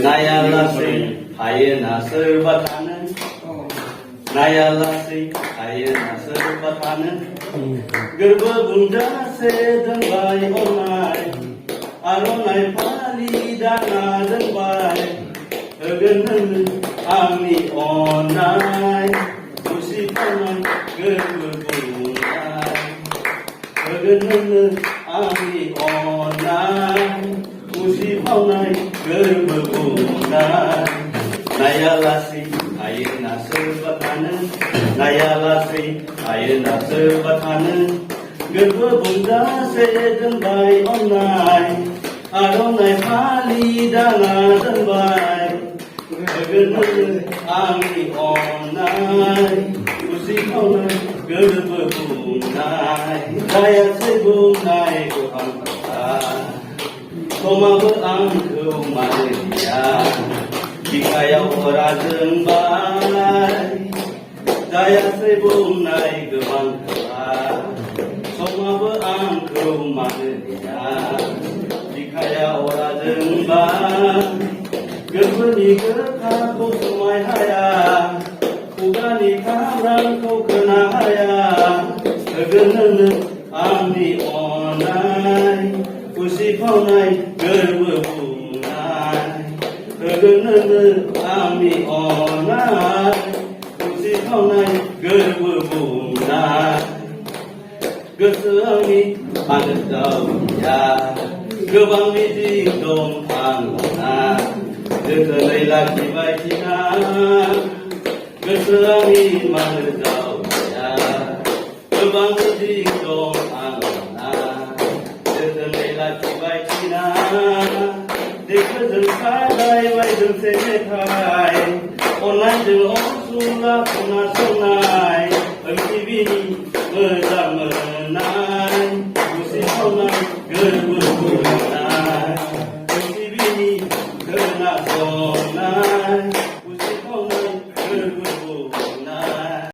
Naya lasai hayana serbatana Naya lasai hayana serbatana Gerba bunda sedang bai onai Aronai pali dana dan bai Egenan ami onai Musipanai gerba bundai Egenan ami onai Musipanai gerba bundai Naya lasai hayana serbatana Naya lasai hayana serbatana Gerba bunda sedang bai onai Aronai pali dana dan bai Egenan ami onai Musipanai gerba bundai Daya sebundai Tuhan Tuhan Koma berangkau manusia Dikaya orang jembai Daya sebunai kebangkala Koma berangkau manusia Dikaya orang jembai Gerbeni kekaku semai haya Kugani karang kau kena haya Egenan ami onai Musipanai gerba bundai Egenan ami onai Musipanai gerba bundai Geseami ada daunya Gebang di dong angana Gekelai lagi baikina Geseami ada daunya Gebang di dong angana Gekelai lagi baikina Dekazan sadai wajan semetai Onai jeng osula puna sonai Emti bini menang menang